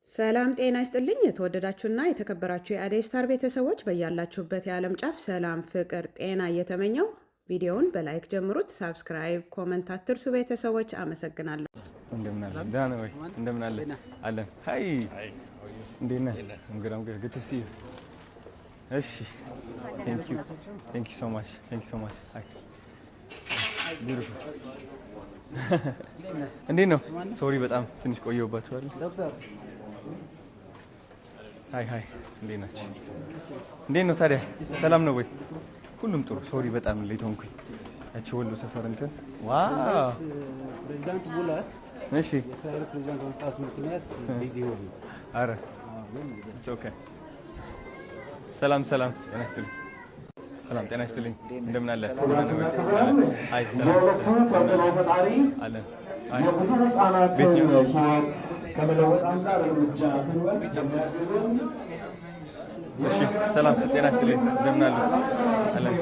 ሰላም ጤና ይስጥልኝ የተወደዳችሁና የተከበራችሁ የአደይ ስታር ቤተሰቦች በያላችሁበት የዓለም ጫፍ ሰላም፣ ፍቅር፣ ጤና እየተመኘው ቪዲዮውን በላይክ ጀምሩት። ሳብስክራይብ፣ ኮሜንት አትርሱ። ቤተሰቦች አመሰግናለሁ። እንደምን አለ ዳና ወይ እንደምን አለ አለን ሃይ እንደና እንግዳም good to see you እሺ thank you so much ሃይ beautiful እንዴት ነው ሶሪ በጣም ትንሽ ቆየሁባችሁ አይደል ዶክተር ሃይ እንዴት ናችሁ እንዴት ነው ታዲያ ሰላም ነው ወይ ሁሉም ጥሩ ሶሪ በጣም ሌት ሆንኩኝ እቺ ወሎ ሰፈር እንትን ዋው ፕሬዝዳንት ቡላት እሺ የእስራኤል ፕሬዝዳንት ወጣት ምክንያት ቢዚ ሆኑ አረ ኢትስ ኦኬ ሰላም ጤና ይስጥልኝ እንደምን አለ ሃይ ሰላም አለ የብዙ ህፃናት ህይወት ከመለወጥ አንጻር እርምጃ ስንወስድ እሺ ሰላም ጤና ይስጥልኝ እንደምን አለ ሰላም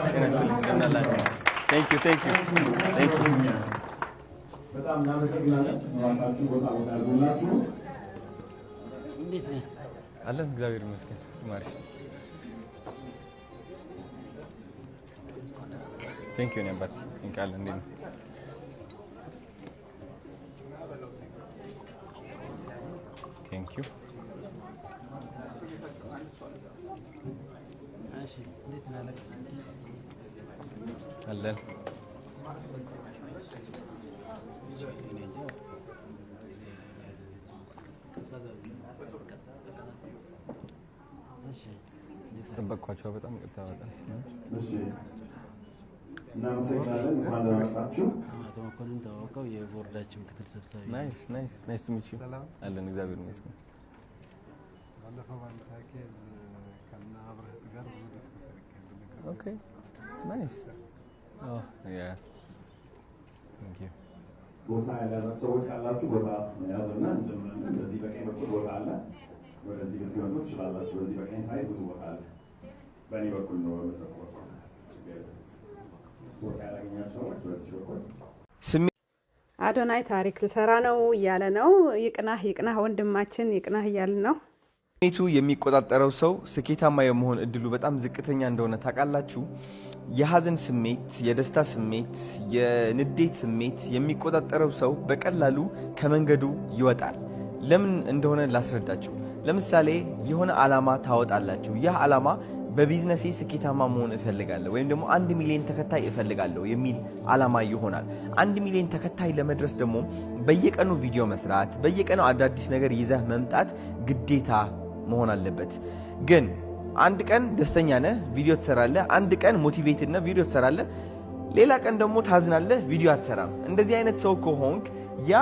ጤና ይስጥልኝ እንደምን አለ thank you በጣም እናመሰግናለን ማታችሁ ቦታ ያዙላችሁ እንዴት ነህ አለን እግዚአብሔር ይመስገን ማሪ thank you ነባት እንቃል እንዴ thank you እሺ እንዴት ነህ አለን ተጠበቅኳቸው በጣም ይቅርታ በጣም እሺ እናመሰግናለን እንኳን ደህና መጣችሁ አቶ መኮንን ተዋወቀው የቦርዳችን ምክትል ሰብሳቢ ናይስ ቱ ሚት ዩ አለን እግዚአብሔር ይመስገን ባለፈው ባንታኬ ከና አብረህት ጋር ብዙ ዲስከስ አድርገን ኦኬ ናይስ ያ ቴንክ ዩ ቦታ ያላችሁ ሰዎች ካላችሁ ቦታ ያዙና እንጀምራለን እንደዚህ በቀኝ በኩል ቦታ አለ ወደዚህ ብትመጡ ትችላላችሁ በዚህ በቀኝ ሳይድ ብዙ ቦታ አለ በእኔ በኩል ነው በተቆጣ ቦታ ያላገኛችሁ ሰዎች በዚህ በኩል አዶናይ ታሪክ ልሰራ ነው እያለ ነው ይቅናህ ወንድማችን ይቅናህ እያለ ነው ስሜቱ የሚቆጣጠረው ሰው ስኬታማ የመሆን እድሉ በጣም ዝቅተኛ እንደሆነ ታውቃላችሁ የሐዘን ስሜት የደስታ ስሜት የንዴት ስሜት የሚቆጣጠረው ሰው በቀላሉ ከመንገዱ ይወጣል ለምን እንደሆነ ላስረዳችሁ ለምሳሌ የሆነ ዓላማ ታወጣላችሁ ያ ዓላማ በቢዝነሴ ስኬታማ መሆን እፈልጋለሁ ወይም ደግሞ 1 ሚሊዮን ተከታይ እፈልጋለሁ የሚል ዓላማ ይሆናል 1 ሚሊዮን ተከታይ ለመድረስ ደግሞ በየቀኑ ቪዲዮ መስራት በየቀኑ አዳዲስ ነገር ይዘህ መምጣት ግዴታ መሆን አለበት ግን አንድ ቀን ደስተኛ ነህ ቪዲዮ ትሰራለህ አንድ ቀን ሞቲቬትድ ነህ ቪዲዮ ትሰራለህ ሌላ ቀን ደግሞ ታዝናለህ ቪዲዮ አትሰራም እንደዚህ አይነት ሰው ከሆንክ ያ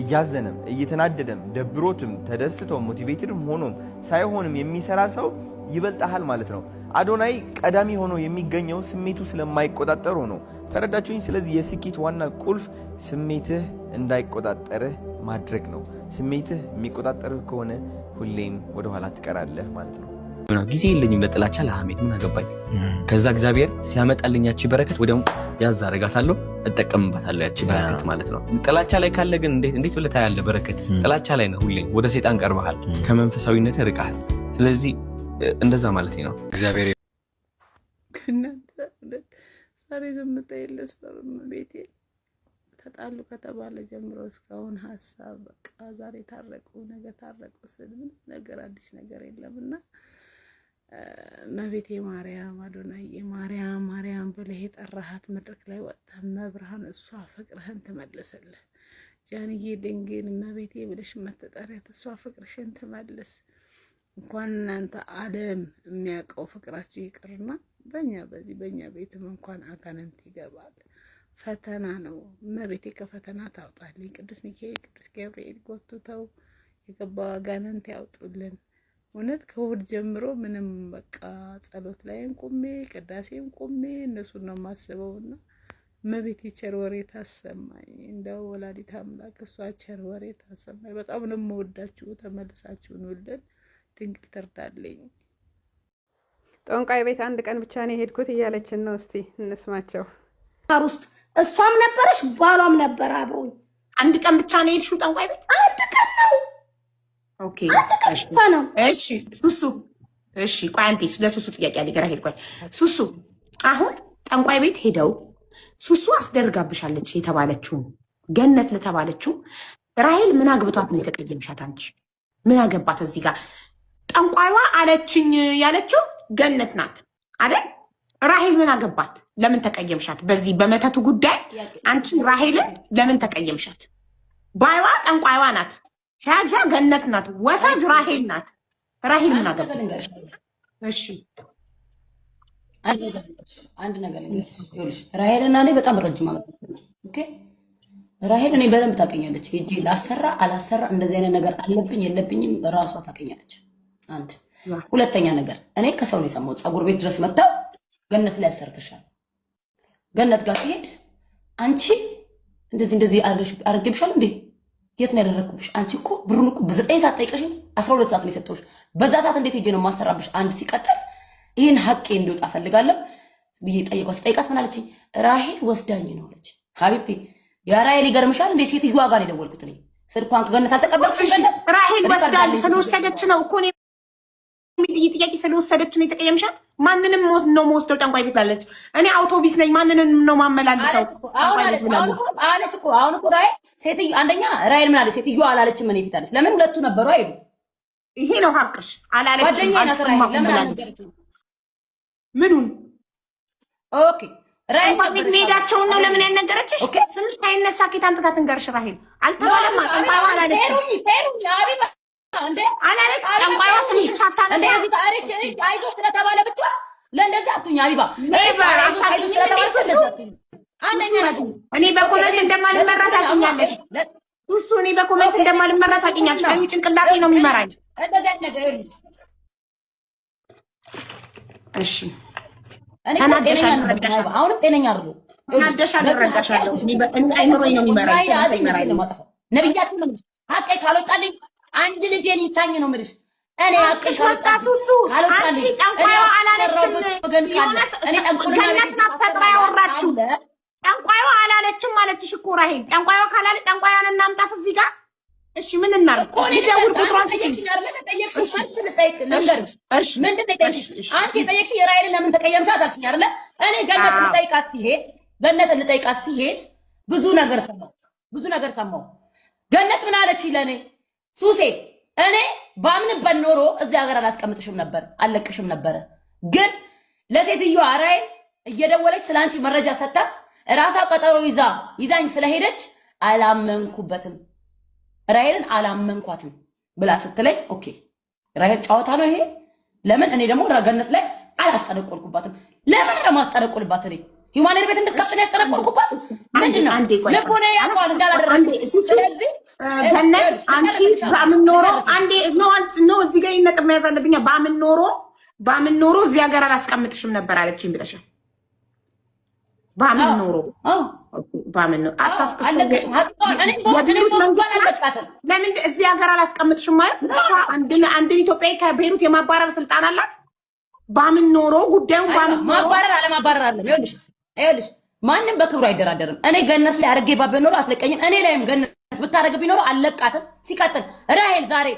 እያዘነም እየተናደደም ደብሮትም ተደስቶም ሞቲቬትድም ሆኖም ሳይሆንም የሚሰራ ሰው ይበልጣል ማለት ነው አዶናይ ቀዳሚ ሆኖ የሚገኘው ስሜቱ ስለማይቆጣጠሩ ነው ተረዳችሁኝ ስለዚህ የስኬት ዋና ቁልፍ ስሜትህ እንዳይቆጣጠርህ ማድረግ ነው ስሜትህ የሚቆጣጠርህ ከሆነ ሁሌም ወደ ኋላ ትቀራለህ ማለት ነው ጊዜ የለኝም ለጥላቻ ለሐሜት ምን አገባኝ ከዛ እግዚአብሔር ሲያመጣልኝ ያቺ በረከት ወደም ያዛረጋታለሁ እጠቀምባታለሁ ያቺ በረከት ማለት ነው ጥላቻ ላይ ካለ ግን እንዴት ብለህ ታያለህ በረከት ጥላቻ ላይ ነው ሁሌ ወደ ሰይጣን ቀርበሃል ከመንፈሳዊነት ርቀሃል ስለዚህ እንደዛ ማለት ነው እግዚአብሔር ከናንተ ዛሬ ዝምታ የለስ ፈርም ቤቴ ተጣሉ ከተባለ ጀምሮ እስካሁን ሐሳብ በቃ ዛሬ ታረቁ ነገ ታረቁ ስል ምን ነገር አዲስ ነገር የለምና መቤቴ ማርያም አዶናይ ማርያም ብለህ የጠራሃት መድረክ ላይ ወጣ መብርሃን እሷ ፍቅርህን ትመልስልህ ጃንዬ ድንግል መቤቴ ብለሽ መተጠሪያት እሷ ፍቅርሽን ትመልስ እንኳን እናንተ ዓለም የሚያውቀው ፍቅራችሁ ይቅርና በእኛ ቤትም እንኳን አጋንንት ይገባል ፈተና ነው መቤቴ ከፈተና ታውጣልኝ ቅዱስ ሚካኤል ቅዱስ ገብርኤል ጎትተው የገባው አጋንንት ያውጡልን እውነት ከእሑድ ጀምሮ ምንም በቃ ጸሎት ላይም ቆሜ ቅዳሴም ቆሜ እነሱን ነው የማስበውና መቤቴ ቸር ወሬ ታሰማኝ እንደው ወላዲተ አምላክ እሷ ቸር ወሬ ታሰማኝ በጣም ነው የምወዳችሁ ተመልሳችሁ እንውልን ድንግል ተርዳልኝ ጠንቋይ ቤት አንድ ቀን ብቻ ነው የሄድኩት እያለችን ነው። እስቲ እንስማቸው። ውስጥ እሷም ነበረች ባሏም ነበር አብሮኝ። አንድ ቀን ብቻ ነው የሄድሽው ጠንቋይ ቤት? አንድ ቀን ነው። ኦኬ አንድ ቀን ብቻ ነው። እሺ ሱሱ፣ እሺ ቆይ አንዴ ለሱሱ ጥያቄ አለ። ራሄል ቆይ ሱሱ፣ አሁን ጠንቋይ ቤት ሄደው ሱሱ አስደርጋብሻለች የተባለችውን ገነት ለተባለችው ራሄል ምን አግብቷት ነው የተቀየምሻት? አንቺ ምን አገባት እዚህ ጋር? ጠንቋይዋ አለችኝ ያለችው ገነት ናት አይደል? ራሄል ምን አገባት? ለምን ተቀየምሻት? በዚህ በመተቱ ጉዳይ አንቺ ራሄልን ለምን ተቀየምሻት? ባይዋ ጠንቋይዋ ናት፣ ሻጃ ገነት ናት፣ ወሳጅ ራሄል ናት። ራሄል ምን አገባት? እሺ አንድ ነገር ልንገርሽ፣ ይኸውልሽ ራሄል እና እኔ በጣም ረጅም ዓመት ኦኬ። ራሄል እኔ በደንብ ታውቀኛለች። ሄጄ ላሰራ አላሰራ እንደዚህ አይነት ነገር አለብኝ የለብኝም ራሷ ታውቀኛለች። አንድ ሁለተኛ ነገር እኔ ከሰው ነው የሰማሁት። ፀጉር ቤት ድረስ መጣው ገነት ላይ ያሰርተሻል። ገነት ጋር ሲሄድ አንቺ እንደዚህ አርግብሻለሁ እንዴ? የት ነው ያደረኩብሽ? አንቺ እኮ ብሩን እኮ በ9 ሰዓት ጠይቀሽ 12 ሰዓት ነው የሰጠሁሽ። በዛ ሰዓት እንዴት ሄጄ ነው ማሰራብሽ? አንድ ሲቀጥል ይህን ሀቄ እንዲወጣ ፈልጋለሁ ብዬ ጠይቋት። ስጠይቃት ምን አለችኝ? ራሄል ወስዳኝ ነው አለች። ሀቢብቲ የራሄል ይገርምሻል እንዴ? ሴትዮዋ ጋር ነው የደወልኩት እኔ። ስልኳን ከገነት አልተቀበልኩሽም። ራሄል ወስዳኝ ስለወሰደች ነው እኮ እኔ ጥያቄ ስለወሰደች ነው የተቀየምሻት? ማንንም ነው መወስደው ጠንቋይ ቤት ላለች። እኔ አውቶቢስ ነኝ ማንንም ነው ማመላልሰው አለች እኮ። አሁን እኮ ራሄል ሴትዮ አንደኛ ራሄል ምን አለች? ሴትዮዋ አላለችም እኔ ፊት አለች። ለምን ሁለቱ ነበሩ አይሉት? ይሄ ነው ሀቅሽ። አላለችም ጓደኛዬ ናት ራሄል። ለምን አልነገረችም? ምኑን? ኦኬ ራሄል ቤት መሄዳቸውን ነው ለምን ያልነገረችሽ? ስምሽ ሳይነሳ ኬት አምጥታ ትንገርሽ? ራሄል አልተባለም። ጠንቋይዋ አላለችም እንዴ? አላለች። ጠንቋይዋ ስምሽን ሳታነሳ እንደዚህ ታሪክ አይዞሽ ስለተባለ ብቻ ለእንደዚህ አትሁኝ ሀቢባ። አይዞሽ ስለተባለ አንደኛ ነገር እኔ በኮመንት እንደማልመራ ታውቂኛለሽ። እሱ እኔ በኮመንት እንደማልመራ ታውቂኛለሽ። እኔ ጭንቅላቴ ነው የሚመራኝ። እሺ እኔ ጤነኛ ነኝ። አሁንም ጤነኛ አይደለሁ። ናደሻ ልረዳሻለሁ። እኔ አይምሮኝ ነው የሚመራኝ። ነብያችን ምን ሀቄ ካልወጣልኝ አንድ ልጄን ይታኝ ነው የምልሽ። እኔ ሀቄ ወጣቱ እሱ አንቺ ጠንቋይዋ አላለችም። ገነት ናት ፈጥራ ያወራችው። ጠንቋይዋ አላለችም ማለትሽ እኮ ራሄል። ጠንቋይዋ ካላለ ጠንቋይዋን እናምጣት እዚህ ጋር። እሺ ምን እናድርግ? ይደውል ቁጥሯን ስጪኝ። አንቺ የጠየቅሽ የራሄልን ለምን ተቀየምሻት አልሽኝ አይደለ? እኔ ገነትን ልጠይቃት ሲሄድ ብዙ ነገር ሰማሁ። ገነት ምን አለች ለእኔ? ሱሴ እኔ ባምንበት ኖሮ እዚህ ሀገር አላስቀምጥሽም ነበር፣ አልለቅሽም ነበረ። ግን ለሴትዮዋ ራሄል እየደወለች ስለ አንቺ መረጃ ሰጣት። ራሷ ቀጠሮ ይዛኝ ስለሄደች አላመንኩበትም። ራሄልን አላመንኳትም ብላ ስትለኝ ኦኬ ራሄል ጨዋታ ነው ይሄ። ለምን እኔ ደግሞ ገነት ላይ አላስጠነቆልኩባትም? ለምን ለማስጠነቆልባት እኔ ሂውማን ቤት እንድትከፍት ነው ያስጠነቆልኩባት? ምንድነው ልቦና ያቋል እንዳላደረኩ። ስለዚህ ገነት አንቺ ባምን ኖሮ አንዴ ኖ እዚህ ጋር ይነጥብ መያዝ አለብኛ። ባምን ኖሮ እዚህ ሀገር አላስቀምጥሽም ነበር አለችኝ ብለሻል። ባምን ኖሮ ለምን እዚህ ሀገር አላስቀምጥሽም ማለት እሷ አንድን ኢትዮጵያዊ ከቤሩት የማባረር ስልጣን አላት። ባምን ኖሮ ጉዳዩን ማባረር አለማባረር አለ። ይኸውልሽ ማንም በክብሩ አይደራደርም። እኔ ገነት ላይ አድርጌ ባበን ኖሮ አትለቀኝም። እኔ ላይም ገነት ብታረግብኝ ኖሮ አልለቃትም። ሲቀጥል ራሄል ዛሬ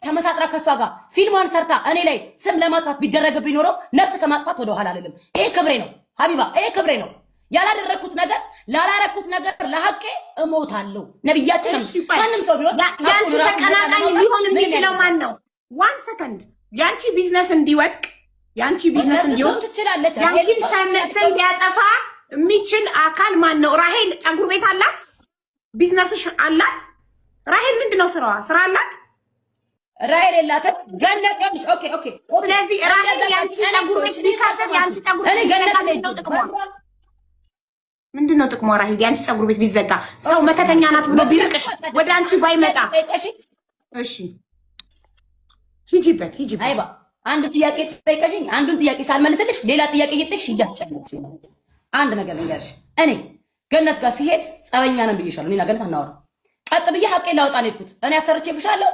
ተመሳጥራ ከሷ ጋር ፊልሟን ሰርታ እኔ ላይ ስም ለማጥፋት ቢደረግብኝ ኖሮ ነፍስ ከማጥፋት ወደ ኋላ አልልም። ይሄ ክብሬ ነው ሀቢባ፣ ይሄ ክብሬ ነው። ያላደረኩት ነገር ላላረኩት ነገር ለሐቄ እሞታለሁ። ነብያችን ማንም ሰው ቢሆን ያንቺ ተቀናቃኝ ሊሆን የሚችለው ማን ነው? ዋን ሰከንድ ያንቺ ቢዝነስ እንዲወድቅ ትችላለች። ያንቺን ስም ሊያጠፋ የሚችል አካል ማን ነው? ራሄል ፀጉር ቤት አላት፣ ቢዝነስሽ አላት። ራሄል ምንድነው ስራዋ? ስራ አላት። ራሄል የላትም። ገነት ያንቺ ኦኬ። ስለዚህ ራሄል ያንቺ ፀጉር ቤት ቢካሰብ ያንቺ ፀጉር ቤት ቢዘጋ ነው ጥቅሟ? ምንድነው ጥቅሟ? ራሄል ያንቺ ፀጉር ቤት ቢዘጋ ሰው መተተኛ ናት ብሎ ቢርቅሽ ወደ አንቺ ባይመጣ እሺ ሂጂበት። አይባ አንድ ጥያቄ ጠይቀሽኝ አንዱን ጥያቄ ሳልመልስልሽ ሌላ ጥያቄ እየጠየቅሽ እያስጨነቅሽ ነው። አንድ ነገር ልንገርሽ፣ እኔ ገነት ጋር ሲሄድ ጸበኛ ነን ብዬሻለሁ። እኔና ገነት አናወራም። ቀጥ ብዬ ሀቄን ላወጣ ነው የሄድኩት። እኔ አሰርቼብሻለሁ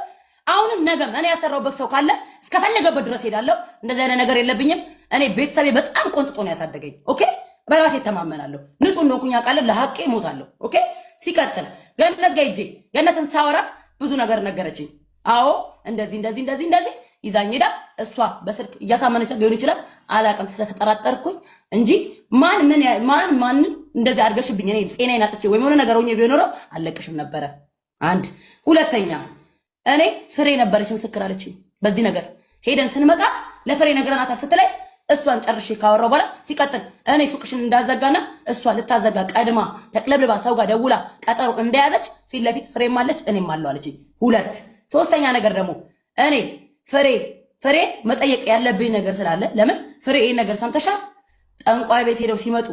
አሁንም ነገም እኔ ያሰራውበት ሰው ካለ እስከፈለገበት ድረስ ሄዳለሁ። እንደዚህ አይነት ነገር የለብኝም። እኔ ቤተሰቤ በጣም ቆንጥጦ ነው ያሳደገኝ። ኦኬ በራሴ ተማመናለሁ። ንጹህ እንደሆንኩኝ አውቃለሁ። ለሐቄ እሞታለሁ። ኦኬ ሲቀጥል ገነት ጋር ሂጄ ገነትን ሳወራት ብዙ ነገር ነገረችኝ። አዎ እንደዚህ ይዛኝ ሄዳ እሷ በስልክ እያሳመነች ሊሆን ይችላል አላውቅም፣ ስለተጠራጠርኩኝ እንጂ ማን እንደዚህ አድርገሽብኝ እኔ ጤናዬን አጥቼ ወይም የሆነ ነገር ሆኜ ቢኖረው አለቅሽም ነበረ። አንድ ሁለተኛ እኔ ፍሬ ነበረች ምስክር አለችኝ። በዚህ ነገር ሄደን ስንመጣ ለፍሬ ነገርናታል ስትለኝ እሷን ጨርሼ ካወራው በኋላ ሲቀጥል እኔ ሱቅሽን እንዳዘጋና እሷ ልታዘጋ ቀድማ ተቅለብልባ ሰው ጋር ደውላ ቀጠሮ እንደያዘች ፊት ለፊት ፍሬም አለች እኔም አለው አለችኝ። ሁለት ሶስተኛ ነገር ደግሞ እኔ ፍሬ መጠየቅ ያለብኝ ነገር ስላለ ለምን ፍሬ ይሄን ነገር ሰምተሻል? ጠንቋይ ቤት ሄደው ሲመጡ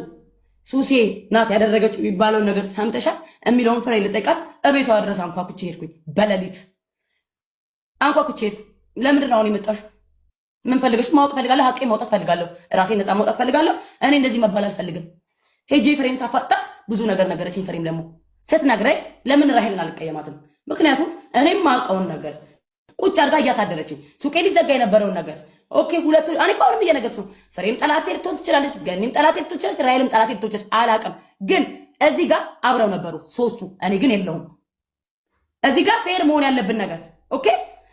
ሱሴ ናት ያደረገች የሚባለውን ነገር ሰምተሻል የሚለውን ፍሬ ልጠይቃት እቤቷ ድረስ አንኳኩቼ ሄድኩኝ። በሌሊት አንኳኩቼ ሄድኩ። ለምንድን ነው አሁን የመጣሽው? ምን ፈልገሽ? ማወቅ ፈልጋለሁ። ሐቄ ማውጣት ፈልጋለሁ። ራሴን ነፃ ማውጣት ፈልጋለሁ። እኔ እንደዚህ መባል አልፈልግም። ሄጄ ፍሬን ሳፋጣት ብዙ ነገር ነገረችኝ። ፍሬም ደግሞ ስትነግረኝ ለምን ራሄልን አልቀየማትም? ምክንያቱም እኔም ማውቀውን ነገር ቁጭ አድርጋ እያሳደረችኝ ሱቄ ሊዘጋ የነበረውን ነገር ኦኬ ሁለቱ እኔ እኮ አሁንም እየነገርኩሽ ነው። ፍሬም ጠላቴ ልትሆን ትችላለች፣ ገኒም ጠላቴ ልትሆን ትችላለች፣ ራሄልም ጠላቴ ልትሆን ትችላለች። አላውቅም፣ ግን እዚህ ጋር አብረው ነበሩ ሶስቱ። እኔ ግን የለሁም። እዚህ ጋር ፌር መሆን ያለብን ነገር ኦኬ።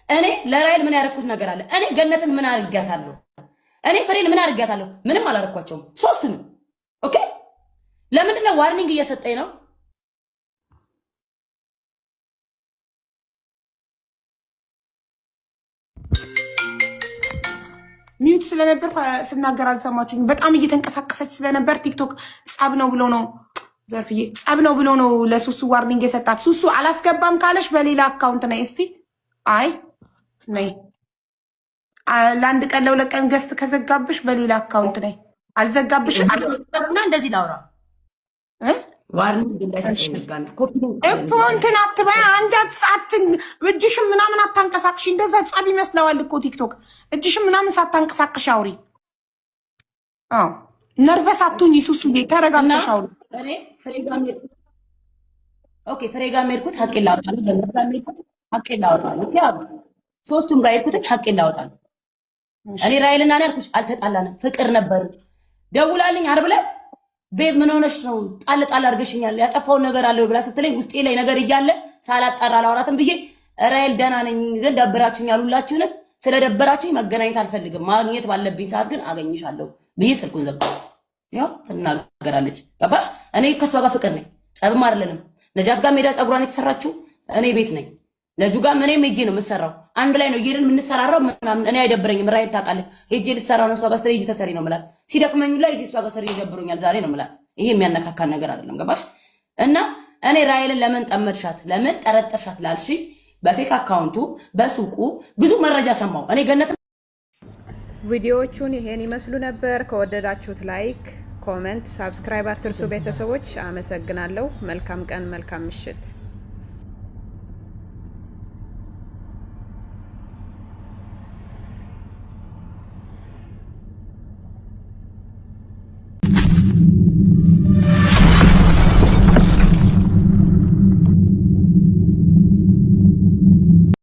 እኔ ለራሄል ምን ያደረኩት ነገር አለ? እኔ ገነትን ምን አድርጊያታለሁ? እኔ ፍሬን ምን አድርጊያታለሁ? ምንም አላደረኳቸውም ሶስቱንም። ኦኬ ለምንድን ነው ዋርኒንግ እየሰጠኝ ነው? ሚዩት ስለነበር ስናገር አልሰማችሁኝ። በጣም እየተንቀሳቀሰች ስለነበር ቲክቶክ ጸብ ነው ብሎ ነው ዘርፍዬ ጸብ ነው ብሎ ነው ለሱሱ ዋርኒንግ የሰጣት። ሱሱ አላስገባም ካለሽ በሌላ አካውንት ነይ እስቲ። አይ ነይ ለአንድ ቀን ለሁለት ቀን ገዝት ከዘጋብሽ በሌላ አካውንት ነይ። አልዘጋብሽ እና እንደዚህ ላውራ ዋርኒንግ እንዳይሰጠኝ እኮ እንትን አትበይ። አንዳት እጅሽም ምናምን አታንቀሳቅሽ። እንደዛ ጸብ ይመስለዋል እኮ ቲክቶክ። እጅሽም ምናምን ሳታንቀሳቅሽ አውሪ። አዎ ነርቨስ አትሁኝ። ሱሱዬ ተረጋግተሽ አውሪ። እኔ ፍሬ ጋር ሄድኩት ሐቄን ላወጣ ነው። ዘመድ ጋር ሄድኩት ሐቄን ላወጣ ነው። ያው ሶስቱም ጋር ሄድኩት ሐቄን ላወጣ ነው። እኔ ራሄልና እኔ ያልኩሽ አልተጣላንም፣ ፍቅር ነበር። ደውላልኝ ዓርብ ዕለት ቤብ ምን ሆነሽ ነው? ጣል አድርገሽኛል፣ ያጠፋውን ነገር አለ ብላ ስትለኝ ውስጤ ላይ ነገር እያለ ሳላጣራ አላወራትም ብዬ ራሄል ደህና ነኝ ግን ደብራችሁኛል፣ ሁላችሁንም ስለደበራችሁኝ መገናኘት አልፈልግም፣ ማግኘት ባለብኝ ሰዓት ግን አገኝሻለሁ ብዬ ስልኩን ዘጋሁ። ያው ትናገራለች። ገባሽ? እኔ ከሷ ጋር ፍቅር ነኝ፣ ጸብም አይደለንም። ነጃት ጋር ሜዳ ፀጉሯን የተሰራችው እኔ ቤት ነኝ። ነጁ ጋር እኔም ሄጄ ነው የምሰራው። አንድ ላይ ነው እየሄድን የምንሰራራው ምናምን። እኔ አይደብረኝም። ራሄል ታውቃለች። ሄጄ ልሰራ ነው እሷ ጋር ስትሄጂ ተሰሪ ነው የምላት። ሲደክመኝ ላይ ሄጄ እሷ ጋር ሰሪ ይደብሩኛል ዛሬ ነው የምላት። ይሄ የሚያነካካን ነገር አይደለም። ገባሽ? እና እኔ ራሄልን ለምን ጠመድሻት፣ ለምን ጠረጠርሻት ላልሽ በፌክ አካውንቱ በሱቁ ብዙ መረጃ ሰማው። እኔ ገነት ቪዲዮዎቹን ይሄን ይመስሉ ነበር። ከወደዳችሁት ላይክ፣ ኮሜንት፣ ሳብስክራይብ አትርሱ ቤተሰቦች። አመሰግናለሁ። መልካም ቀን፣ መልካም ምሽት።